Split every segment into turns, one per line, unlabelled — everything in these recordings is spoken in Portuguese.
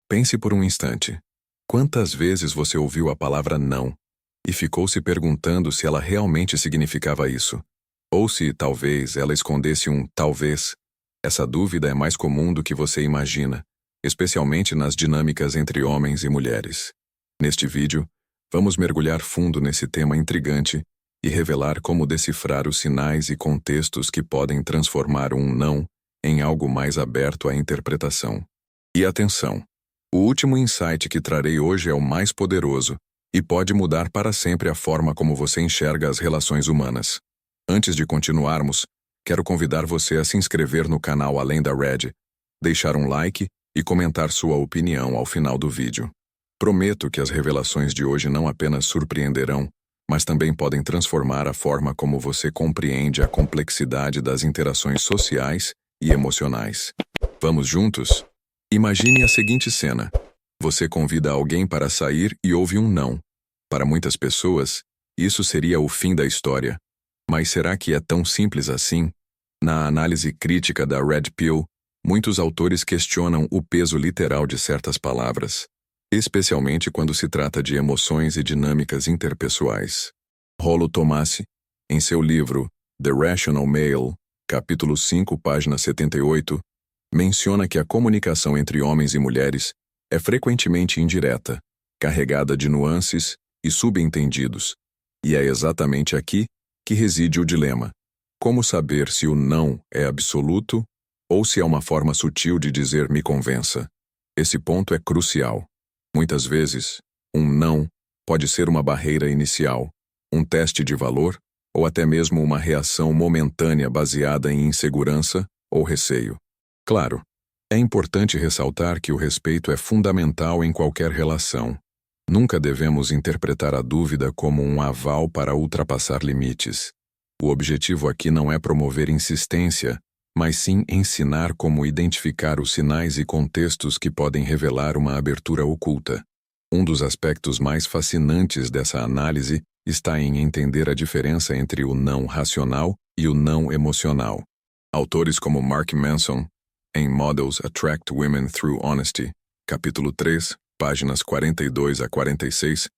Pense por um instante. Quantas vezes você ouviu a palavra não e ficou se perguntando se ela realmente significava isso? Ou se, talvez, ela escondesse um talvez? Essa dúvida é mais comum do que você imagina, especialmente nas dinâmicas entre homens e mulheres. Neste vídeo, vamos mergulhar fundo nesse tema intrigante e revelar como decifrar os sinais e contextos que podem transformar um não em algo mais aberto à interpretação. E atenção! O último insight que trarei hoje é o mais poderoso e pode mudar para sempre a forma como você enxerga as relações humanas. Antes de continuarmos, quero convidar você a se inscrever no canal Além da Red, deixar um like e comentar sua opinião ao final do vídeo. Prometo que as revelações de hoje não apenas surpreenderão, mas também podem transformar a forma como você compreende a complexidade das interações sociais e emocionais. Vamos juntos? Imagine a seguinte cena. Você convida alguém para sair e ouve um não. Para muitas pessoas, isso seria o fim da história. Mas será que é tão simples assim? Na análise crítica da Red Pill, muitos autores questionam o peso literal de certas palavras, especialmente quando se trata de emoções e dinâmicas interpessoais. Rollo Tomassi, em seu livro The Rational Male, capítulo 5, página 78, menciona que a comunicação entre homens e mulheres é frequentemente indireta, carregada de nuances e subentendidos, e é exatamente aqui que reside o dilema. Como saber se o não é absoluto ou se é uma forma sutil de dizer me convença? Esse ponto é crucial. Muitas vezes, um não pode ser uma barreira inicial, um teste de valor ou até mesmo uma reação momentânea baseada em insegurança ou receio. Claro, é importante ressaltar que o respeito é fundamental em qualquer relação. Nunca devemos interpretar a dúvida como um aval para ultrapassar limites. O objetivo aqui não é promover insistência, mas sim ensinar como identificar os sinais e contextos que podem revelar uma abertura oculta. Um dos aspectos mais fascinantes dessa análise está em entender a diferença entre o não racional e o não emocional. Autores como Mark Manson, em Models Attract Women Through Honesty, capítulo 3, páginas 42 a 46,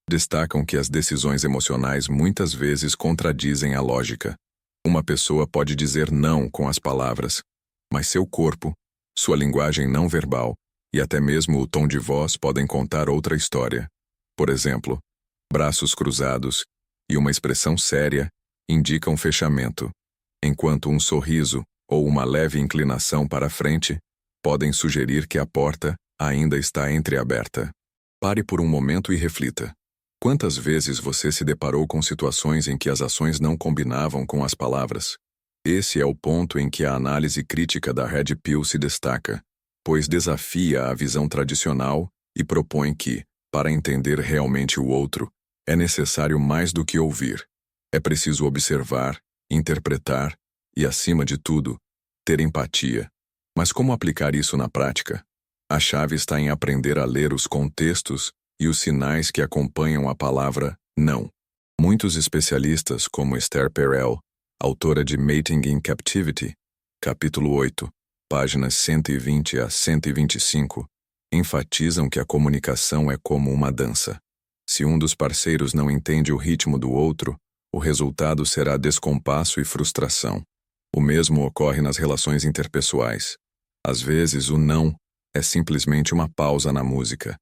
destacam que as decisões emocionais muitas vezes contradizem a lógica. Uma pessoa pode dizer não com as palavras, mas seu corpo, sua linguagem não verbal e até mesmo o tom de voz podem contar outra história. Por exemplo, braços cruzados e uma expressão séria indicam fechamento, enquanto um sorriso ou uma leve inclinação para frente podem sugerir que a porta ainda está entreaberta. Pare por um momento e reflita. Quantas vezes você se deparou com situações em que as ações não combinavam com as palavras? Esse é o ponto em que a análise crítica da Red Pill se destaca, pois desafia a visão tradicional e propõe que, para entender realmente o outro, é necessário mais do que ouvir. É preciso observar, interpretar e, acima de tudo, ter empatia. Mas como aplicar isso na prática? A chave está em aprender a ler os contextos e os sinais que acompanham a palavra não. Muitos especialistas, como Esther Perel, autora de Mating in Captivity, capítulo 8, páginas 120 a 125, enfatizam que a comunicação é como uma dança. Se um dos parceiros não entende o ritmo do outro, o resultado será descompasso e frustração. O mesmo ocorre nas relações interpessoais. Às vezes, o não é simplesmente uma pausa na música,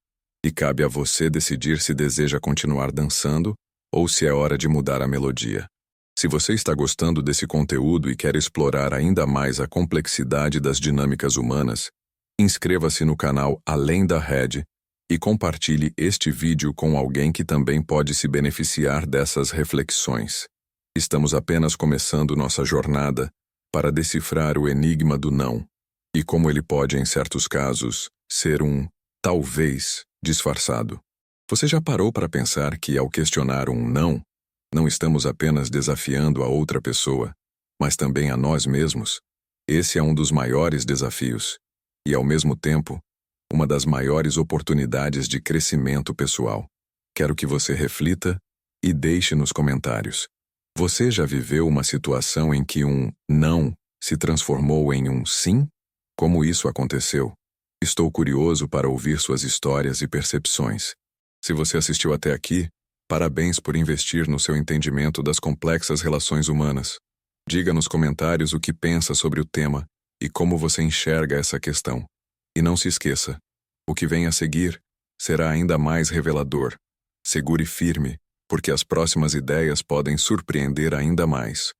e cabe a você decidir se deseja continuar dançando ou se é hora de mudar a melodia. Se você está gostando desse conteúdo e quer explorar ainda mais a complexidade das dinâmicas humanas, inscreva-se no canal Além da Red e compartilhe este vídeo com alguém que também pode se beneficiar dessas reflexões. Estamos apenas começando nossa jornada para decifrar o enigma do não e como ele pode, em certos casos, ser um talvez disfarçado. Você já parou para pensar que, ao questionar um não estamos apenas desafiando a outra pessoa, mas também a nós mesmos? Esse é um dos maiores desafios e, ao mesmo tempo, uma das maiores oportunidades de crescimento pessoal. Quero que você reflita e deixe nos comentários. Você já viveu uma situação em que um não se transformou em um sim? Como isso aconteceu? Estou curioso para ouvir suas histórias e percepções. Se você assistiu até aqui, parabéns por investir no seu entendimento das complexas relações humanas. Diga nos comentários o que pensa sobre o tema e como você enxerga essa questão. E não se esqueça, o que vem a seguir será ainda mais revelador. Segure firme, porque as próximas ideias podem surpreender ainda mais.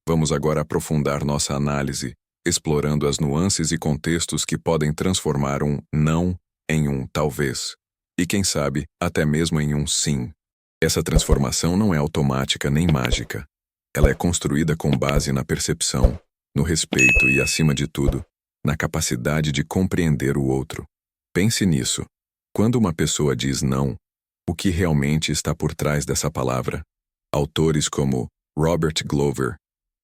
Vamos agora aprofundar nossa análise, explorando as nuances e contextos que podem transformar um não em um talvez. E quem sabe, até mesmo em um sim. Essa transformação não é automática nem mágica. Ela é construída com base na percepção, no respeito e, acima de tudo, na capacidade de compreender o outro. Pense nisso. Quando uma pessoa diz não, o que realmente está por trás dessa palavra? Autores como Robert Glover,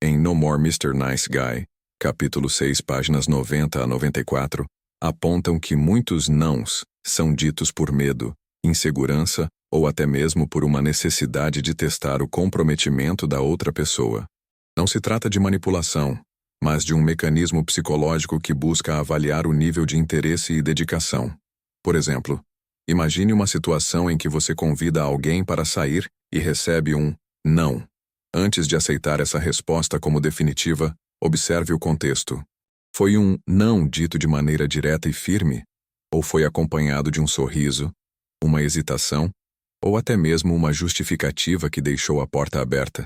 em No More Mr. Nice Guy, capítulo 6, páginas 90 a 94, apontam que muitos nãos são ditos por medo, insegurança ou até mesmo por uma necessidade de testar o comprometimento da outra pessoa. Não se trata de manipulação, mas de um mecanismo psicológico que busca avaliar o nível de interesse e dedicação. Por exemplo, imagine uma situação em que você convida alguém para sair e recebe um não. Antes de aceitar essa resposta como definitiva, observe o contexto. Foi um não dito de maneira direta e firme? Ou foi acompanhado de um sorriso, uma hesitação, ou até mesmo uma justificativa que deixou a porta aberta?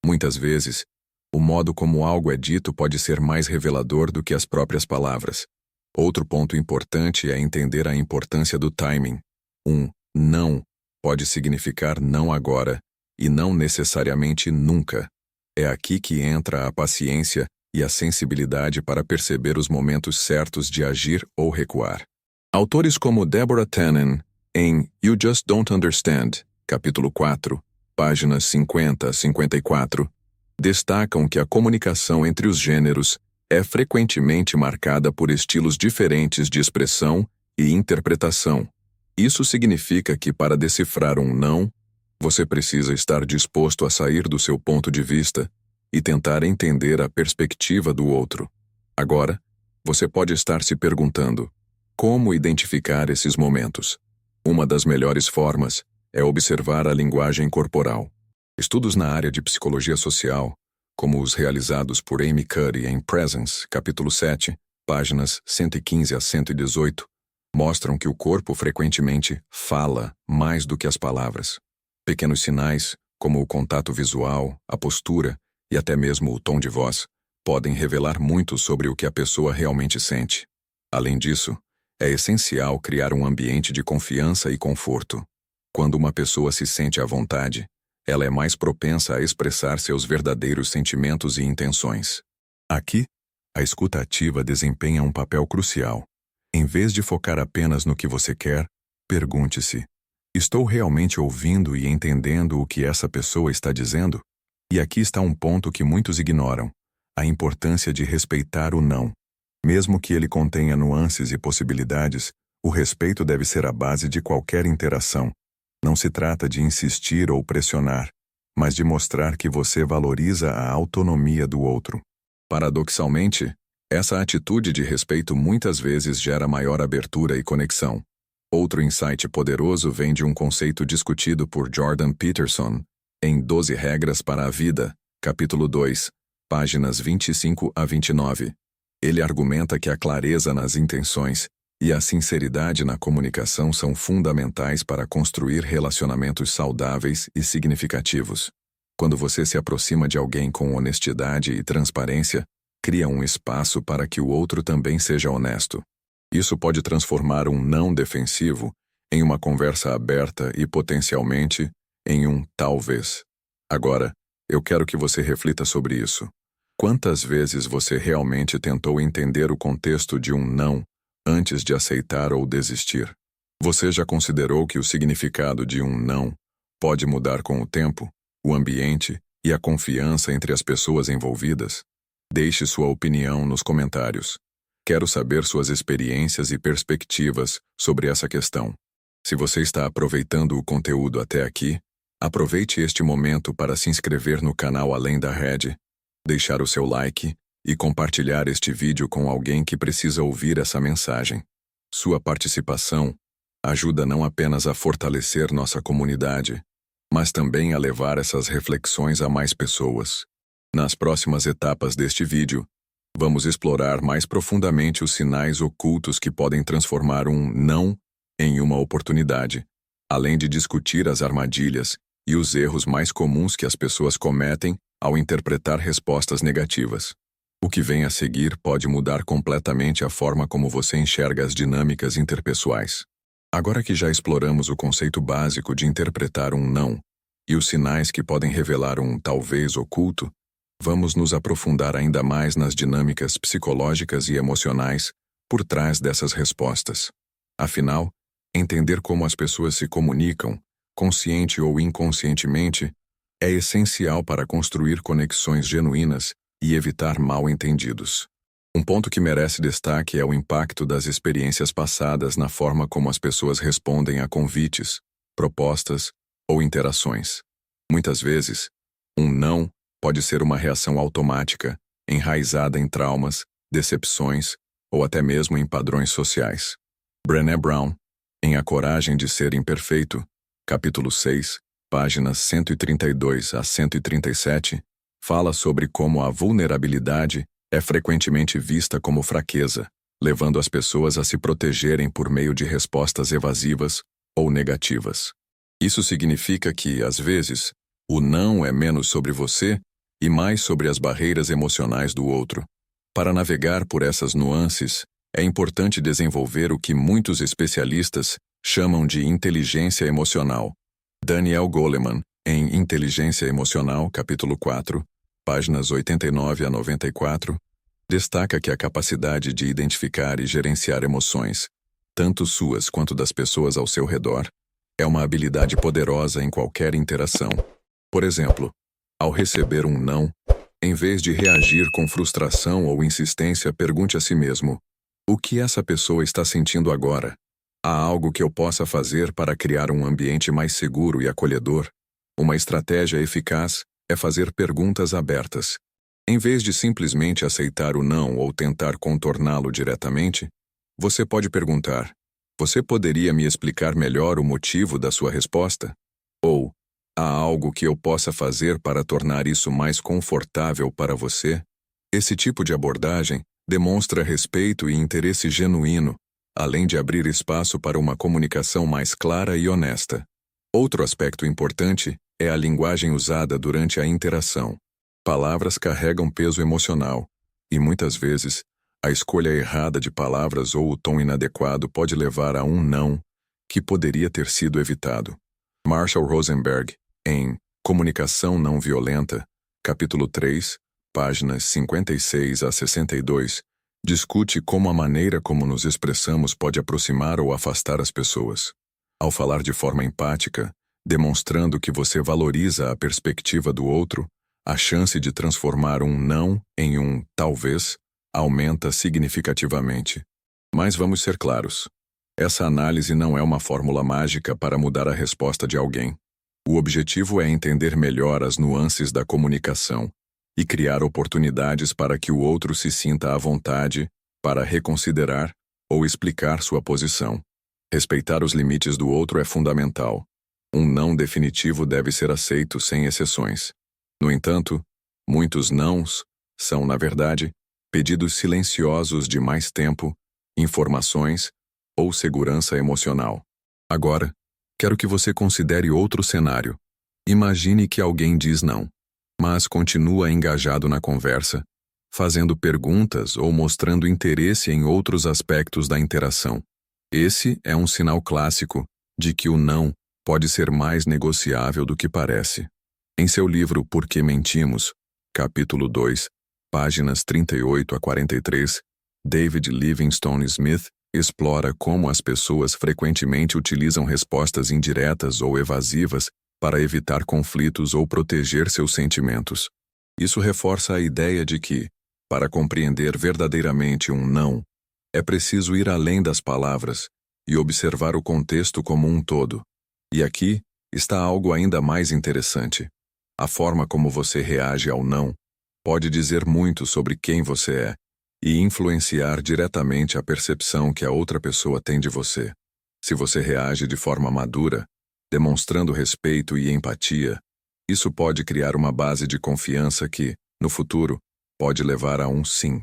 Muitas vezes, o modo como algo é dito pode ser mais revelador do que as próprias palavras. Outro ponto importante é entender a importância do timing. Um não pode significar não agora, e não necessariamente nunca. É aqui que entra a paciência e a sensibilidade para perceber os momentos certos de agir ou recuar. Autores como Deborah Tannen, em You Just Don't Understand, capítulo 4, páginas 50 a 54, destacam que a comunicação entre os gêneros é frequentemente marcada por estilos diferentes de expressão e interpretação. Isso significa que, para decifrar um não, você precisa estar disposto a sair do seu ponto de vista e tentar entender a perspectiva do outro. Agora, você pode estar se perguntando: como identificar esses momentos? Uma das melhores formas é observar a linguagem corporal. Estudos na área de psicologia social, como os realizados por Amy Cuddy em Presence, capítulo 7, páginas 115 a 118, mostram que o corpo frequentemente fala mais do que as palavras. Pequenos sinais, como o contato visual, a postura e até mesmo o tom de voz, podem revelar muito sobre o que a pessoa realmente sente. Além disso, é essencial criar um ambiente de confiança e conforto. Quando uma pessoa se sente à vontade, ela é mais propensa a expressar seus verdadeiros sentimentos e intenções. Aqui, a escuta ativa desempenha um papel crucial. Em vez de focar apenas no que você quer, pergunte-se: estou realmente ouvindo e entendendo o que essa pessoa está dizendo? E aqui está um ponto que muitos ignoram: a importância de respeitar o não. Mesmo que ele contenha nuances e possibilidades, o respeito deve ser a base de qualquer interação. Não se trata de insistir ou pressionar, mas de mostrar que você valoriza a autonomia do outro. Paradoxalmente, essa atitude de respeito muitas vezes gera maior abertura e conexão. Outro insight poderoso vem de um conceito discutido por Jordan Peterson em 12 Regras para a Vida, capítulo 2, páginas 25 a 29. Ele argumenta que a clareza nas intenções e a sinceridade na comunicação são fundamentais para construir relacionamentos saudáveis e significativos. Quando você se aproxima de alguém com honestidade e transparência, cria um espaço para que o outro também seja honesto. Isso pode transformar um não defensivo em uma conversa aberta e, potencialmente, em um talvez. Agora, eu quero que você reflita sobre isso. Quantas vezes você realmente tentou entender o contexto de um não antes de aceitar ou desistir? Você já considerou que o significado de um não pode mudar com o tempo, o ambiente e a confiança entre as pessoas envolvidas? Deixe sua opinião nos comentários. Quero saber suas experiências e perspectivas sobre essa questão. Se você está aproveitando o conteúdo até aqui, aproveite este momento para se inscrever no canal Além da Rede, deixar o seu like e compartilhar este vídeo com alguém que precisa ouvir essa mensagem. Sua participação ajuda não apenas a fortalecer nossa comunidade, mas também a levar essas reflexões a mais pessoas. Nas próximas etapas deste vídeo, vamos explorar mais profundamente os sinais ocultos que podem transformar um não em uma oportunidade, além de discutir as armadilhas e os erros mais comuns que as pessoas cometem ao interpretar respostas negativas. O que vem a seguir pode mudar completamente a forma como você enxerga as dinâmicas interpessoais. Agora que já exploramos o conceito básico de interpretar um não e os sinais que podem revelar um talvez oculto, vamos nos aprofundar ainda mais nas dinâmicas psicológicas e emocionais por trás dessas respostas. Afinal, entender como as pessoas se comunicam, consciente ou inconscientemente, é essencial para construir conexões genuínas e evitar mal-entendidos. Um ponto que merece destaque é o impacto das experiências passadas na forma como as pessoas respondem a convites, propostas ou interações. Muitas vezes, um não pode ser uma reação automática, enraizada em traumas, decepções ou até mesmo em padrões sociais. Brené Brown, em A Coragem de Ser Imperfeito, capítulo 6, páginas 132 a 137, fala sobre como a vulnerabilidade é frequentemente vista como fraqueza, levando as pessoas a se protegerem por meio de respostas evasivas ou negativas. Isso significa que, às vezes, o não é menos sobre você e mais sobre as barreiras emocionais do outro. Para navegar por essas nuances, é importante desenvolver o que muitos especialistas chamam de inteligência emocional. Daniel Goleman, em Inteligência Emocional, capítulo 4, páginas 89 a 94, destaca que a capacidade de identificar e gerenciar emoções, tanto suas quanto das pessoas ao seu redor, é uma habilidade poderosa em qualquer interação. Por exemplo, ao receber um não, em vez de reagir com frustração ou insistência, pergunte a si mesmo: o que essa pessoa está sentindo agora? Há algo que eu possa fazer para criar um ambiente mais seguro e acolhedor? Uma estratégia eficaz é fazer perguntas abertas. Em vez de simplesmente aceitar o não ou tentar contorná-lo diretamente, você pode perguntar: você poderia me explicar melhor o motivo da sua resposta? Ou, há algo que eu possa fazer para tornar isso mais confortável para você? Esse tipo de abordagem demonstra respeito e interesse genuíno, além de abrir espaço para uma comunicação mais clara e honesta. Outro aspecto importante é a linguagem usada durante a interação. Palavras carregam peso emocional, e muitas vezes, a escolha errada de palavras ou o tom inadequado pode levar a um não que poderia ter sido evitado. Marshall Rosenberg, em Comunicação Não Violenta, capítulo 3, páginas 56 a 62, discute como a maneira como nos expressamos pode aproximar ou afastar as pessoas. Ao falar de forma empática, demonstrando que você valoriza a perspectiva do outro, a chance de transformar um não em um talvez aumenta significativamente. Mas vamos ser claros. Essa análise não é uma fórmula mágica para mudar a resposta de alguém. O objetivo é entender melhor as nuances da comunicação e criar oportunidades para que o outro se sinta à vontade para reconsiderar ou explicar sua posição. Respeitar os limites do outro é fundamental. Um não definitivo deve ser aceito sem exceções. No entanto, muitos nãos são, na verdade, pedidos silenciosos de mais tempo, informações ou segurança emocional. Agora, quero que você considere outro cenário. Imagine que alguém diz não, mas continua engajado na conversa, fazendo perguntas ou mostrando interesse em outros aspectos da interação. Esse é um sinal clássico de que o não pode ser mais negociável do que parece. Em seu livro Por que Mentimos, capítulo 2, páginas 38 a 43, David Livingstone Smith explora como as pessoas frequentemente utilizam respostas indiretas ou evasivas para evitar conflitos ou proteger seus sentimentos. Isso reforça a ideia de que, para compreender verdadeiramente um não, é preciso ir além das palavras e observar o contexto como um todo. E aqui está algo ainda mais interessante. A forma como você reage ao não pode dizer muito sobre quem você é e influenciar diretamente a percepção que a outra pessoa tem de você. Se você reage de forma madura, demonstrando respeito e empatia, isso pode criar uma base de confiança que, no futuro, pode levar a um sim.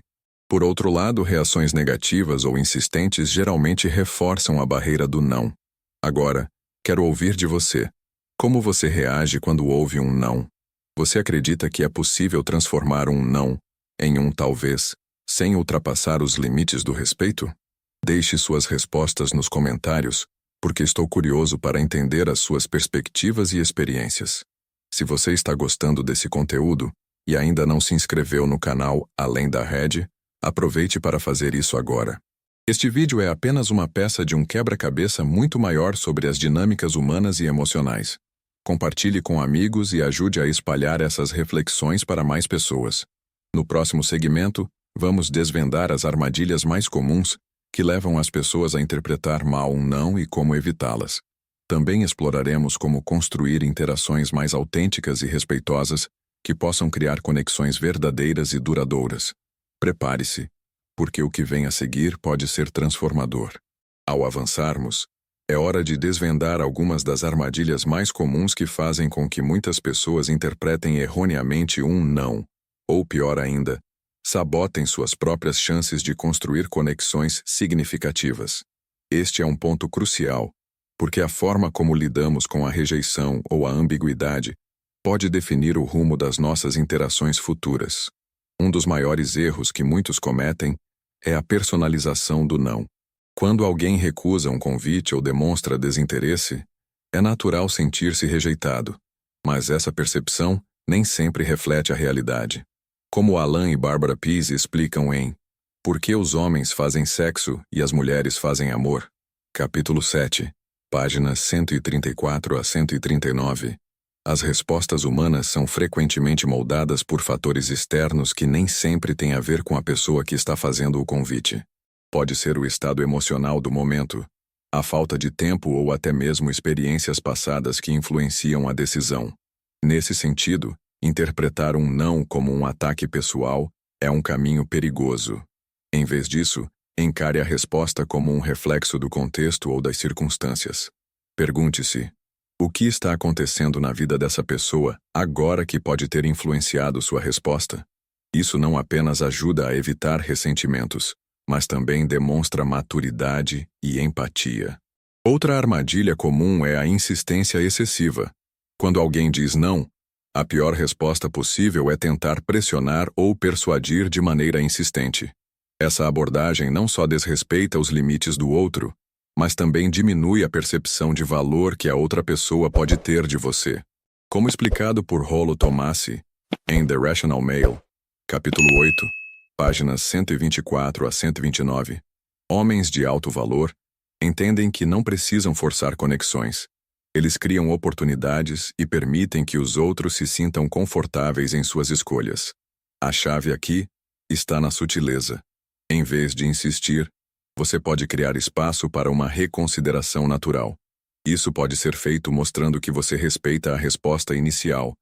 Por outro lado, reações negativas ou insistentes geralmente reforçam a barreira do não. Agora, quero ouvir de você. Como você reage quando ouve um não? Você acredita que é possível transformar um não em um talvez, sem ultrapassar os limites do respeito? Deixe suas respostas nos comentários, porque estou curioso para entender as suas perspectivas e experiências. Se você está gostando desse conteúdo e ainda não se inscreveu no canal Além da Rede, aproveite para fazer isso agora. Este vídeo é apenas uma peça de um quebra-cabeça muito maior sobre as dinâmicas humanas e emocionais. Compartilhe com amigos e ajude a espalhar essas reflexões para mais pessoas. No próximo segmento, vamos desvendar as armadilhas mais comuns que levam as pessoas a interpretar mal um não e como evitá-las. Também exploraremos como construir interações mais autênticas e respeitosas que possam criar conexões verdadeiras e duradouras. Prepare-se, porque o que vem a seguir pode ser transformador. Ao avançarmos, é hora de desvendar algumas das armadilhas mais comuns que fazem com que muitas pessoas interpretem erroneamente um não, ou pior ainda, sabotem suas próprias chances de construir conexões significativas. Este é um ponto crucial, porque a forma como lidamos com a rejeição ou a ambiguidade pode definir o rumo das nossas interações futuras. Um dos maiores erros que muitos cometem é a personalização do não. Quando alguém recusa um convite ou demonstra desinteresse, é natural sentir-se rejeitado, mas essa percepção nem sempre reflete a realidade. Como Alan e Barbara Pease explicam em Por que os homens fazem sexo e as mulheres fazem amor? Capítulo 7, páginas 134 a 139. As respostas humanas são frequentemente moldadas por fatores externos que nem sempre têm a ver com a pessoa que está fazendo o convite. Pode ser o estado emocional do momento, a falta de tempo ou até mesmo experiências passadas que influenciam a decisão. Nesse sentido, interpretar um não como um ataque pessoal é um caminho perigoso. Em vez disso, encare a resposta como um reflexo do contexto ou das circunstâncias. Pergunte-se: o que está acontecendo na vida dessa pessoa agora que pode ter influenciado sua resposta? Isso não apenas ajuda a evitar ressentimentos, mas também demonstra maturidade e empatia. Outra armadilha comum é a insistência excessiva. Quando alguém diz não, a pior resposta possível é tentar pressionar ou persuadir de maneira insistente. Essa abordagem não só desrespeita os limites do outro, mas também diminui a percepção de valor que a outra pessoa pode ter de você. Como explicado por Rollo Tomassi, em The Rational Male, capítulo 8, páginas 124 a 129, homens de alto valor entendem que não precisam forçar conexões. Eles criam oportunidades e permitem que os outros se sintam confortáveis em suas escolhas. A chave aqui está na sutileza. Em vez de insistir, você pode criar espaço para uma reconsideração natural. Isso pode ser feito mostrando que você respeita a resposta inicial,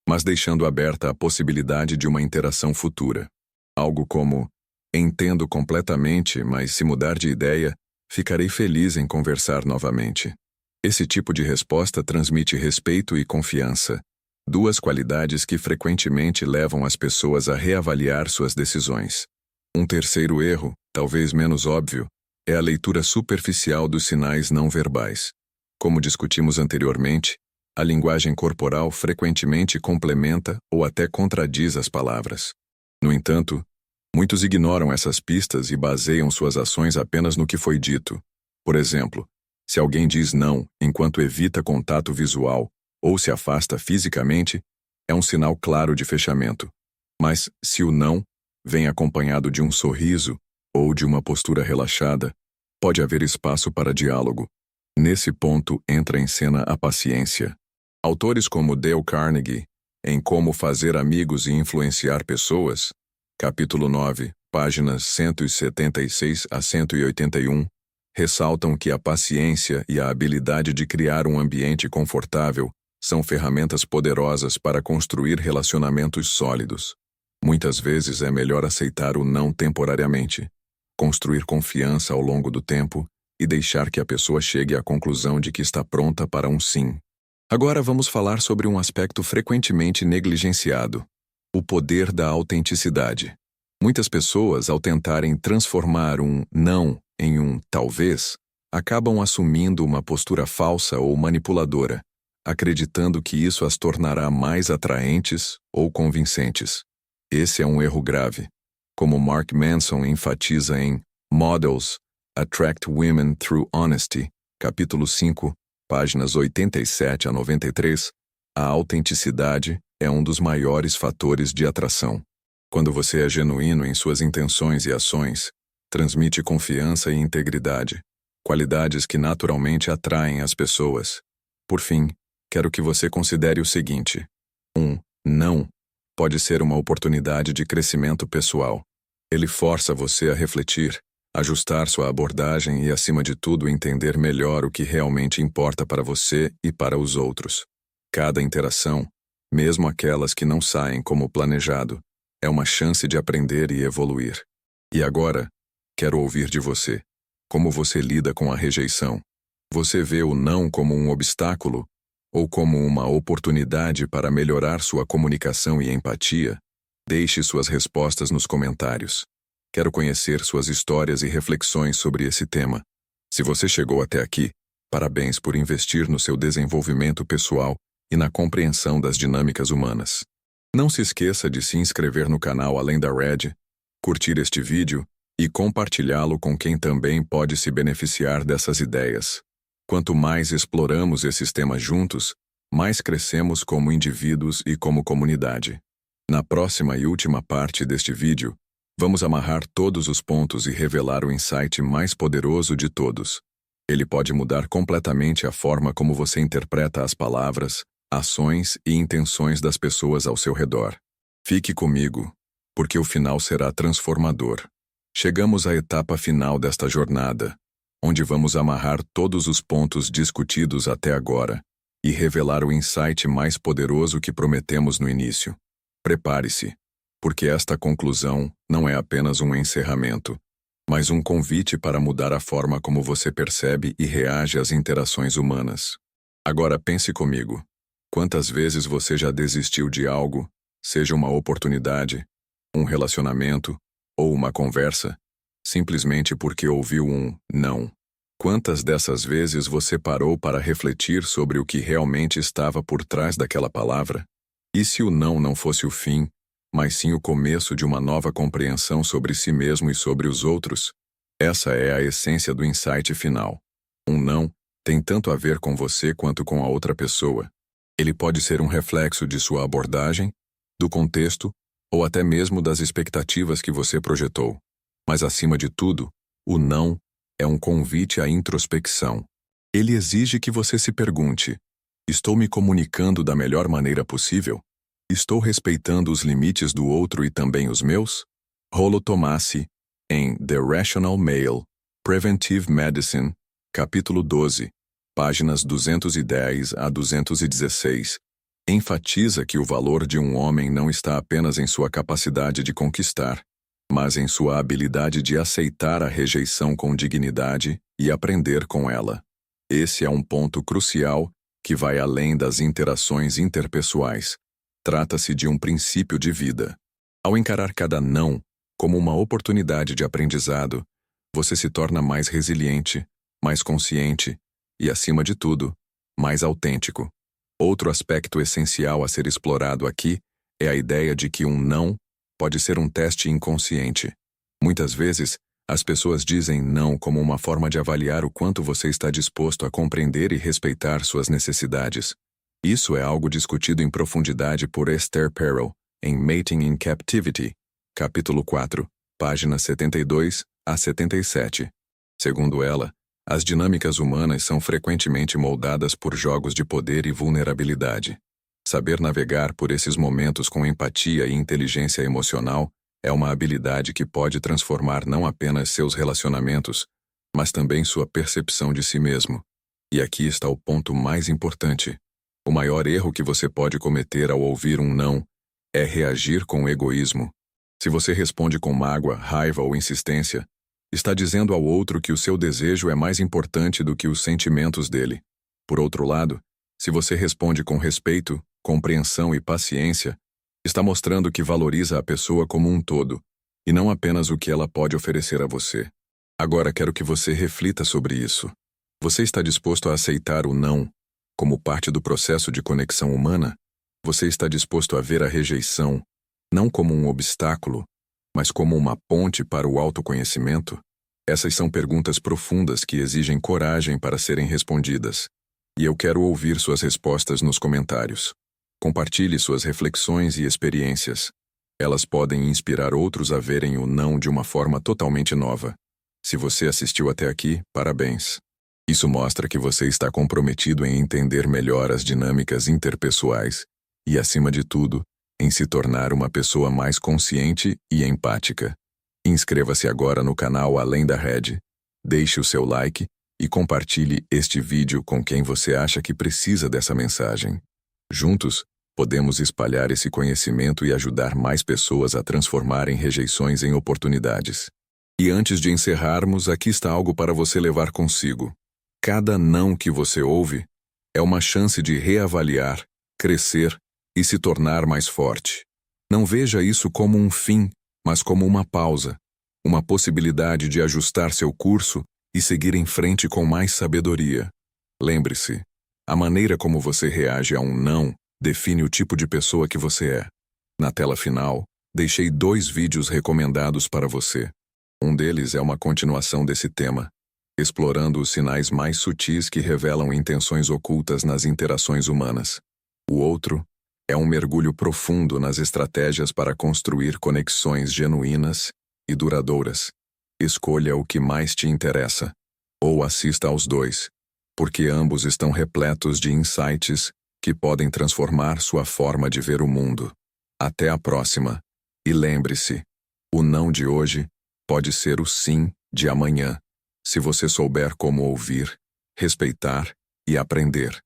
mas deixando aberta a possibilidade de uma interação futura. Algo como: entendo completamente, mas se mudar de ideia, ficarei feliz em conversar novamente. Esse tipo de resposta transmite respeito e confiança, duas qualidades que frequentemente levam as pessoas a reavaliar suas decisões. Um terceiro erro, talvez menos óbvio, é a leitura superficial dos sinais não verbais. Como discutimos anteriormente, a linguagem corporal frequentemente complementa ou até contradiz as palavras. No entanto, muitos ignoram essas pistas e baseiam suas ações apenas no que foi dito. Por exemplo, se alguém diz não enquanto evita contato visual ou se afasta fisicamente, é um sinal claro de fechamento. Mas, se o não vem acompanhado de um sorriso ou de uma postura relaxada, pode haver espaço para diálogo. Nesse ponto entra em cena a paciência. Autores como Dale Carnegie, em Como Fazer Amigos e Influenciar Pessoas, capítulo 9, páginas 176 a 181, ressaltam que a paciência e a habilidade de criar um ambiente confortável são ferramentas poderosas para construir relacionamentos sólidos. Muitas vezes é melhor aceitar o não temporariamente, construir confiança ao longo do tempo e deixar que a pessoa chegue à conclusão de que está pronta para um sim. Agora vamos falar sobre um aspecto frequentemente negligenciado: o poder da autenticidade. Muitas pessoas, ao tentarem transformar um não em um talvez, acabam assumindo uma postura falsa ou manipuladora, acreditando que isso as tornará mais atraentes ou convincentes. Esse é um erro grave. Como Mark Manson enfatiza em Models Attract Women Through Honesty, capítulo 5, páginas 87 a 93, a autenticidade é um dos maiores fatores de atração. Quando você é genuíno em suas intenções e ações, transmite confiança e integridade, qualidades que naturalmente atraem as pessoas. Por fim, quero que você considere o seguinte: um não pode ser uma oportunidade de crescimento pessoal. Ele força você a refletir, ajustar sua abordagem e, acima de tudo, entender melhor o que realmente importa para você e para os outros. Cada interação, mesmo aquelas que não saem como planejado, é uma chance de aprender e evoluir. E agora, quero ouvir de você. Como você lida com a rejeição? Você vê o não como um obstáculo ou como uma oportunidade para melhorar sua comunicação e empatia? Deixe suas respostas nos comentários. Quero conhecer suas histórias e reflexões sobre esse tema. Se você chegou até aqui, parabéns por investir no seu desenvolvimento pessoal e na compreensão das dinâmicas humanas. Não se esqueça de se inscrever no canal Além da Red, curtir este vídeo e compartilhá-lo com quem também pode se beneficiar dessas ideias. Quanto mais exploramos esses temas juntos, mais crescemos como indivíduos e como comunidade. Na próxima e última parte deste vídeo, vamos amarrar todos os pontos e revelar o insight mais poderoso de todos. Ele pode mudar completamente a forma como você interpreta as palavras, ações e intenções das pessoas ao seu redor. Fique comigo, porque o final será transformador. Chegamos à etapa final desta jornada, onde vamos amarrar todos os pontos discutidos até agora e revelar o insight mais poderoso que prometemos no início. Prepare-se, porque esta conclusão não é apenas um encerramento, mas um convite para mudar a forma como você percebe e reage às interações humanas. Agora pense comigo. Quantas vezes você já desistiu de algo, seja uma oportunidade, um relacionamento ou uma conversa, simplesmente porque ouviu um não? Quantas dessas vezes você parou para refletir sobre o que realmente estava por trás daquela palavra? E se o não fosse o fim, mas sim o começo de uma nova compreensão sobre si mesmo e sobre os outros? Essa é a essência do insight final. Um não tem tanto a ver com você quanto com a outra pessoa. Ele pode ser um reflexo de sua abordagem, do contexto, ou até mesmo das expectativas que você projetou. Mas, acima de tudo, o não é um convite à introspecção. Ele exige que você se pergunte: estou me comunicando da melhor maneira possível? Estou respeitando os limites do outro e também os meus? Rollo Tomassi, em The Rational Male, Preventive Medicine, capítulo 12, páginas 210 a 216, enfatiza que o valor de um homem não está apenas em sua capacidade de conquistar, mas em sua habilidade de aceitar a rejeição com dignidade e aprender com ela. Esse é um ponto crucial que vai além das interações interpessoais. Trata-se de um princípio de vida. Ao encarar cada não como uma oportunidade de aprendizado, você se torna mais resiliente, mais consciente e, acima de tudo, mais autêntico. Outro aspecto essencial a ser explorado aqui é a ideia de que um não pode ser um teste inconsciente. Muitas vezes, as pessoas dizem não como uma forma de avaliar o quanto você está disposto a compreender e respeitar suas necessidades. Isso é algo discutido em profundidade por Esther Perel, em Mating in Captivity, capítulo 4, páginas 72 a 77. Segundo ela, as dinâmicas humanas são frequentemente moldadas por jogos de poder e vulnerabilidade. Saber navegar por esses momentos com empatia e inteligência emocional é uma habilidade que pode transformar não apenas seus relacionamentos, mas também sua percepção de si mesmo. E aqui está o ponto mais importante. O maior erro que você pode cometer ao ouvir um não é reagir com egoísmo. Se você responde com mágoa, raiva ou insistência, está dizendo ao outro que o seu desejo é mais importante do que os sentimentos dele. Por outro lado, se você responde com respeito, compreensão e paciência, está mostrando que valoriza a pessoa como um todo, e não apenas o que ela pode oferecer a você. Agora quero que você reflita sobre isso. Você está disposto a aceitar o não como parte do processo de conexão humana? Você está disposto a ver a rejeição não como um obstáculo, mas como uma ponte para o autoconhecimento? Essas são perguntas profundas que exigem coragem para serem respondidas. E eu quero ouvir suas respostas nos comentários. Compartilhe suas reflexões e experiências. Elas podem inspirar outros a verem o não de uma forma totalmente nova. Se você assistiu até aqui, parabéns. Isso mostra que você está comprometido em entender melhor as dinâmicas interpessoais e, acima de tudo, em se tornar uma pessoa mais consciente e empática. Inscreva-se agora no canal Além da Rede, deixe o seu like e compartilhe este vídeo com quem você acha que precisa dessa mensagem. Juntos, podemos espalhar esse conhecimento e ajudar mais pessoas a transformarem rejeições em oportunidades. E antes de encerrarmos, aqui está algo para você levar consigo. Cada não que você ouve é uma chance de reavaliar, crescer e se tornar mais forte. Não veja isso como um fim, mas como uma pausa, uma possibilidade de ajustar seu curso e seguir em frente com mais sabedoria. Lembre-se, a maneira como você reage a um não define o tipo de pessoa que você é. Na tela final, deixei 2 vídeos recomendados para você. Um deles é uma continuação desse tema, explorando os sinais mais sutis que revelam intenções ocultas nas interações humanas. O outro é um mergulho profundo nas estratégias para construir conexões genuínas e duradouras. Escolha o que mais te interessa, ou assista aos 2, porque ambos estão repletos de insights que podem transformar sua forma de ver o mundo. Até a próxima. E lembre-se, o não de hoje pode ser o sim de amanhã, se você souber como ouvir, respeitar e aprender.